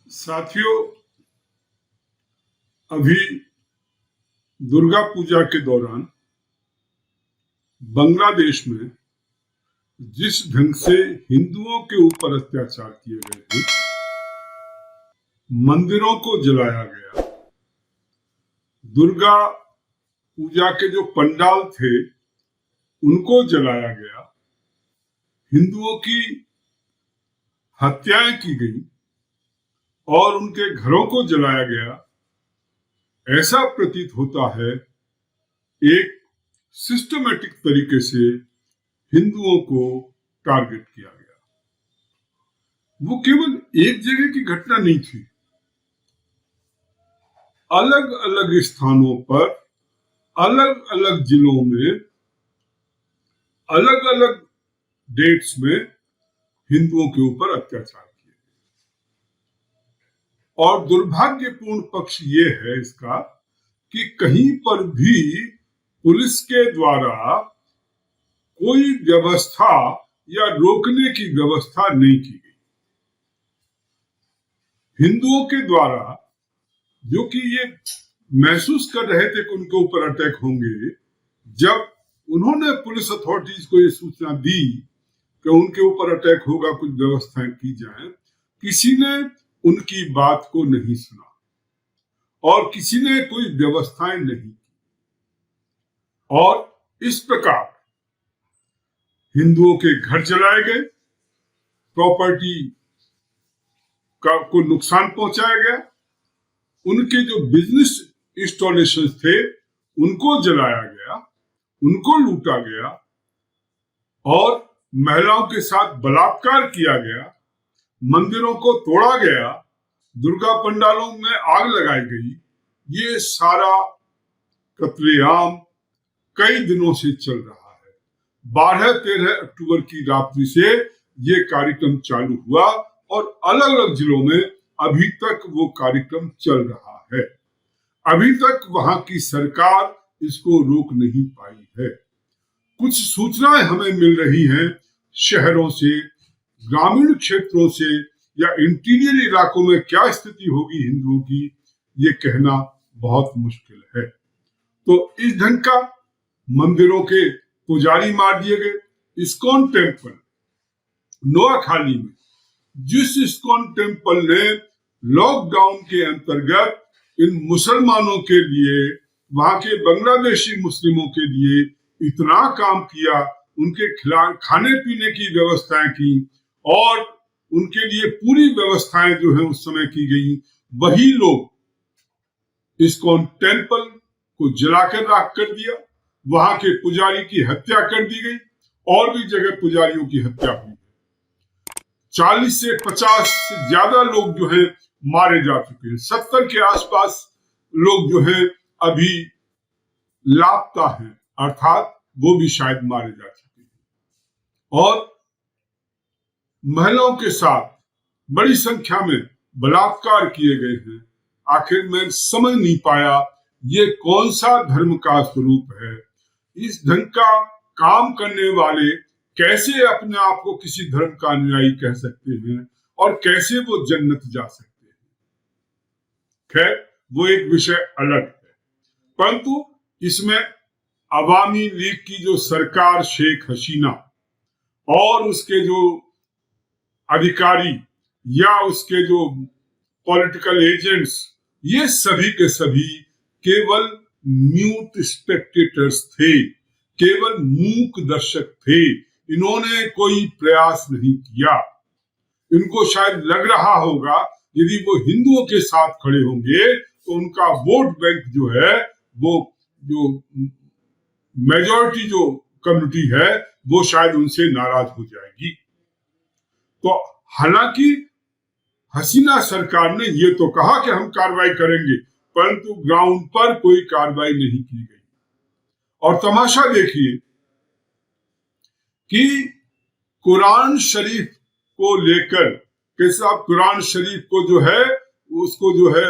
साथियों, अभी दुर्गा पूजा के दौरान बांग्लादेश में जिस ढंग से हिंदुओं के ऊपर अत्याचार किए गए थे, मंदिरों को जलाया गया, दुर्गा पूजा के जो पंडाल थे उनको जलाया गया, हिंदुओं की हत्याएं की गई और उनके घरों को जलाया गया, ऐसा प्रतीत होता है एक सिस्टमैटिक तरीके से हिंदुओं को टारगेट किया गया। वो केवल एक जगह की घटना नहीं थी, अलग अलग स्थानों पर, अलग अलग जिलों में, अलग अलग डेट्स में हिंदुओं के ऊपर अत्याचार किए गए। और दुर्भाग्यपूर्ण पक्ष ये है इसका कि कहीं पर भी पुलिस के द्वारा कोई व्यवस्था या रोकने की व्यवस्था नहीं की गई। हिंदुओं के द्वारा जो कि ये महसूस कर रहे थे कि उनके ऊपर अटैक होंगे, जब उन्होंने पुलिस अथॉरिटीज को ये सूचना दी कि उनके ऊपर अटैक होगा, कुछ व्यवस्थाएं की जाए, किसी ने उनकी बात को नहीं सुना और किसी ने कोई व्यवस्थाएं नहीं की। और इस प्रकार हिंदुओं के घर जलाए गए, प्रॉपर्टी को नुकसान पहुंचाया गया, उनके जो बिजनेस इंस्टॉलेशन थे उनको जलाया गया, उनको लूटा गया और महिलाओं के साथ बलात्कार किया गया, मंदिरों को तोड़ा गया, दुर्गा पंडालों में आग लगाई गई। ये सारा कत्लेआम कई दिनों से चल रहा है। 12-13 अक्टूबर की रात्रि से ये कार्यक्रम चालू हुआ और अलग अलग जिलों में अभी तक वो कार्यक्रम चल रहा है। अभी तक वहां की सरकार इसको रोक नहीं पाई है। कुछ सूचनाएं हमें मिल रही हैं शहरों से, ग्रामीण क्षेत्रों से, या इंटीरियर इलाकों में क्या स्थिति होगी हिंदुओं की, ये कहना बहुत मुश्किल है। तो इस ढंग का मंदिरों के पुजारी मार दिए गए। इस्कॉन टेम्पल नोआखाली में, जिस इस्कॉन टेम्पल ने लॉकडाउन के अंतर्गत इन मुसलमानों के लिए, वहां के बांग्लादेशी मुस्लिमों के लिए इतना काम किया, उनके खिलाफ खाने पीने की व्यवस्थाएं की और उनके लिए पूरी व्यवस्थाएं जो है उस समय की गई, वही लोग इस्कॉन टेम्पल को जलाकर राख कर दिया, वहां के पुजारी की हत्या कर दी गई और भी जगह पुजारियों की हत्या हुई। 40 से 50 से ज्यादा लोग जो है मारे जा चुके हैं। 70 के आसपास लोग जो है अभी लापता हैं, अर्थात वो भी शायद मारे जा चुके हैं। और महिलाओं के साथ बड़ी संख्या में बलात्कार किए गए हैं। आखिर मैं समझ नहीं पाया ये कौन सा धर्म का स्वरूप है। इस ढंग का काम करने वाले कैसे अपने आप को किसी धर्म का अनुयायी कह सकते हैं और कैसे वो जन्नत जा सकते हैं। खैर, वो एक विषय अलग है। परंतु इसमें अवामी लीग की जो सरकार, शेख हसीना और उसके जो अधिकारी या उसके जो पॉलिटिकल एजेंट्स, ये सभी के सभी केवल म्यूट स्पेक्टेटर्स थे, केवल मूक दर्शक थे। इन्होंने कोई प्रयास नहीं किया। इनको शायद लग रहा होगा यदि वो हिंदुओं के साथ खड़े होंगे तो उनका वोट बैंक जो है, वो जो मेजॉरिटी जो कम्युनिटी है, वो शायद उनसे नाराज हो जाएगी। तो हालांकि हसीना सरकार ने ये तो कहा कि हम कार्रवाई करेंगे, परंतु ग्राउंड पर कोई कार्रवाई नहीं की गई। और तमाशा देखिए कि कुरान शरीफ को लेकर कि साहब कुरान शरीफ को जो है उसको जो है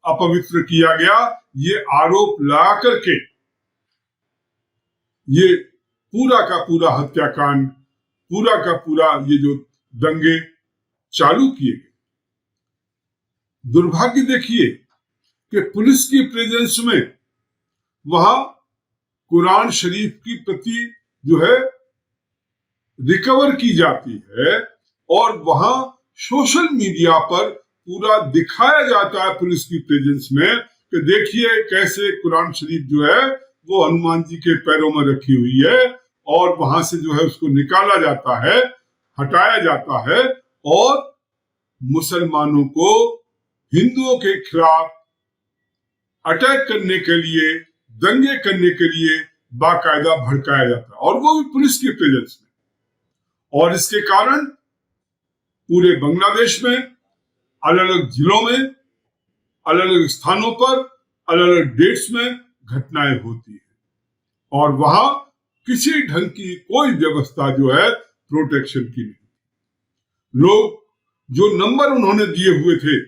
अपवित्र किया गया, ये आरोप लगा करके ये पूरा का पूरा हत्याकांड, पूरा का पूरा ये जो दंगे चालू किए गए। दुर्भाग्य देखिए कि पुलिस की प्रेजेंस में वहां कुरान शरीफ की प्रति जो है रिकवर की जाती है और वहां सोशल मीडिया पर पूरा दिखाया जाता है पुलिस की प्रेजेंस में कि देखिए कैसे कुरान शरीफ जो है वो हनुमान जी के पैरों में रखी हुई है और वहां से जो है उसको निकाला जाता है, हटाया जाता है और मुसलमानों को हिंदुओं के खिलाफ अटैक करने के लिए, दंगे करने के लिए बाकायदा भड़काया जाता है और वो भी पुलिस की प्रेजेंस में। और इसके कारण पूरे बांग्लादेश में अलग अलग जिलों में, अलग अलग स्थानों पर, अलग अलग डेट्स में घटनाएं होती है और वहां किसी ढंग की कोई व्यवस्था जो है प्रोटेक्शन की नहीं। लोग जो नंबर उन्होंने दिए हुए थे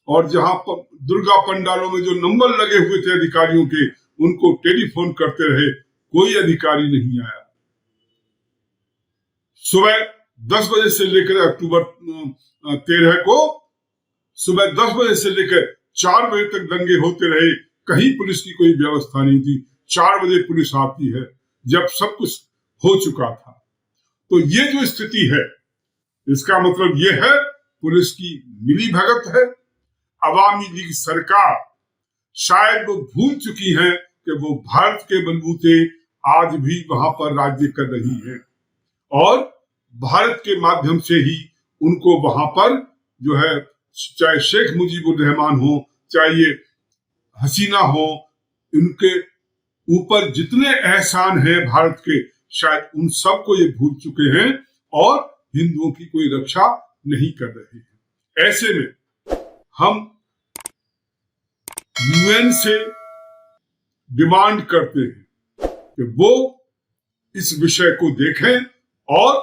और जहां दुर्गा पंडालों में जो नंबर लगे हुए थे अधिकारियों के, उनको टेलीफोन करते रहे, कोई अधिकारी नहीं आया। सुबह 10 बजे से लेकर अक्टूबर 13 को सुबह 10 बजे से लेकर 4 बजे तक दंगे होते रहे, कहीं पुलिस की कोई व्यवस्था नहीं थी। 4 बजे पुलिस आती है जब सब कुछ हो चुका था। तो ये जो स्थिति है, इसका मतलब ये है पुलिस की मिलीभगत है। अवामी लीग सरकार शायद वो भूल चुकी है कि वो भारत के बलबूते आज भी वहां पर राज्य कर रही है और भारत के माध्यम से ही उनको वहां पर जो है, चाहे शेख मुजीबुर रहमान हो, चाहे ये हसीना हो, इनके ऊपर जितने एहसान हैं भारत के, शायद उन सबको ये भूल चुके हैं और हिंदुओं की कोई रक्षा नहीं कर रहे हैं। ऐसे में हम यूएन से डिमांड करते हैं कि वो इस विषय को देखें और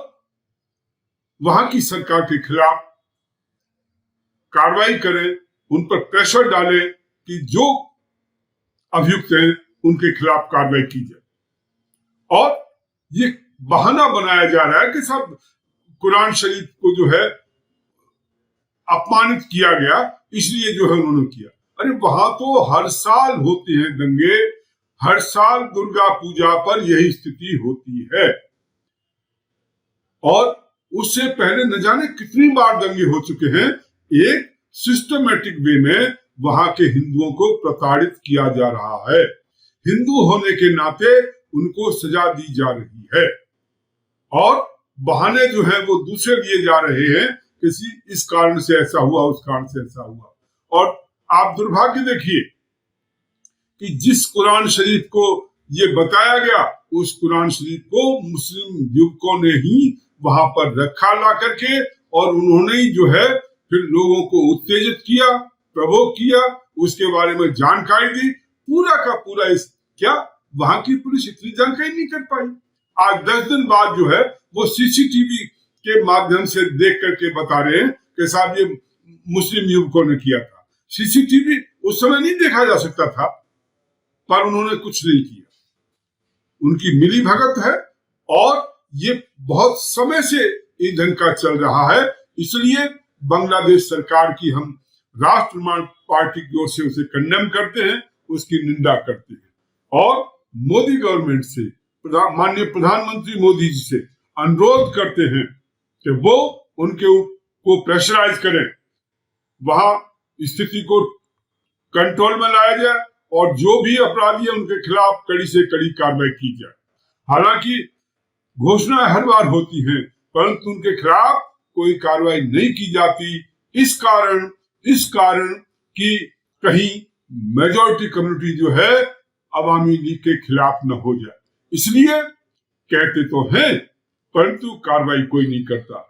वहां की सरकार के खिलाफ कार्रवाई करें, उन पर प्रेशर डालें कि जो अभियुक्त हैं उनके खिलाफ कार्रवाई की जाए। और ये बहाना बनाया जा रहा है कि सब कुरान शरीफ को जो है अपमानित किया गया, इसलिए जो है उन्होंने किया। अरे वहां तो हर साल होते हैं दंगे, हर साल दुर्गा पूजा पर यही स्थिति होती है और उससे पहले न जाने कितनी बार दंगे हो चुके हैं। एक सिस्टमेटिक वे में वहां के हिंदुओं को प्रताड़ित किया जा रहा है, हिंदू होने के नाते उनको सजा दी जा रही है और बहाने जो है वो दूसरे दिए जा रहे हैं, किसी इस कारण से ऐसा हुआ, उस कारण से ऐसा हुआ। और आप दुर्भाग्य देखिए कि जिस कुरान शरीफ को ये बताया गया, उस कुरान शरीफ को मुस्लिम युवकों ने ही वहां पर रखा ला करके और उन्होंने ही जो है फिर लोगों को उत्तेजित किया, प्रवोक किया, उसके बारे में जानकारी दी। पूरा का पूरा इस क्या वहां की पुलिस इतनी जानकारी नहीं कर पाई। आज 10 दिन बाद जो है वो सीसीटीवी के माध्यम से देख करके बता रहे हैं कि साहब ये मुस्लिम युवकों ने किया था। सीसीटीवी उस समय नहीं देखा जा सकता था, पर उन्होंने कुछ नहीं किया। उनकी मिली भगत है और ये बहुत समय से ये ढंग का चल रहा है। इसलिए बांग्लादेश सरकार की हम राष्ट्र निर्माण पार्टी की ओर से उसे कंडेम करते हैं, उसकी निंदा करते हैं और मोदी गवर्नमेंट से, माननीय प्रधानमंत्री मोदी जी से अनुरोध करते हैं कि वो उनके को प्रेशराइज करें, वहां स्थिति को कंट्रोल में लाया जाए और जो भी अपराधी है उनके खिलाफ कड़ी से कड़ी कार्रवाई की जाए। हालांकि घोषणाएं हर बार होती हैं, परंतु उनके खिलाफ कोई कार्रवाई नहीं की जाती। इस कारण कि कहीं मेजॉरिटी कम्युनिटी जो है अवामी लीग के खिलाफ न हो जाए, इसलिए कहते तो हैं परंतु कार्रवाई कोई नहीं करता।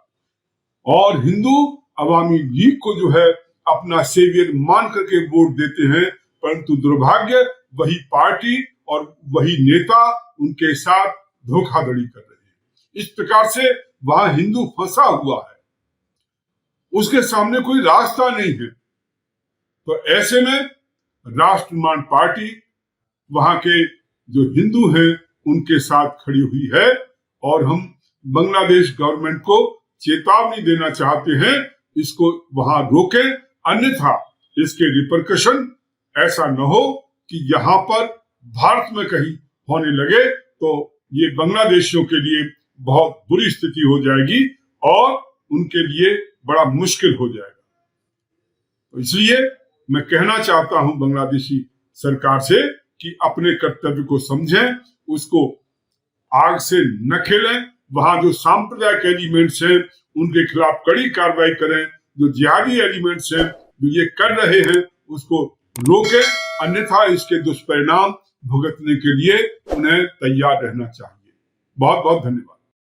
और हिंदू अवामी लीग को जो है अपना सेवियर मान करके वोट देते हैं, परंतु दुर्भाग्य वही पार्टी और वही नेता उनके साथ धोखाधड़ी कर रहे हैं। इस प्रकार से वहां हिंदू फंसा हुआ है, उसके सामने कोई रास्ता नहीं है। तो ऐसे में राष्ट्र निर्माण पार्टी वहां के जो हिंदू हैं उनके साथ खड़ी हुई है और हम बांग्लादेश गवर्नमेंट को चेतावनी देना चाहते हैं, इसको वहां रोकें, अन्यथा इसके रिपरकशन ऐसा न हो कि यहाँ पर भारत में कहीं होने लगे तो ये बांग्लादेशियों के लिए बहुत बुरी स्थिति हो जाएगी और उनके लिए बड़ा मुश्किल हो जाएगा। तो इसलिए मैं कहना चाहता हूं बांग्लादेशी सरकार से कि अपने कर्तव्य को समझें, उसको आग से न खेलें, वहां जो सांप्रदायिक एलिमेंट्स हैं उनके खिलाफ कड़ी कार्रवाई करें, जो जिहादी एलिमेंट्स हैं जो ये कर रहे हैं उसको रोकें, अन्यथा इसके दुष्परिणाम भुगतने के लिए उन्हें तैयार रहना चाहिए। बहुत बहुत धन्यवाद।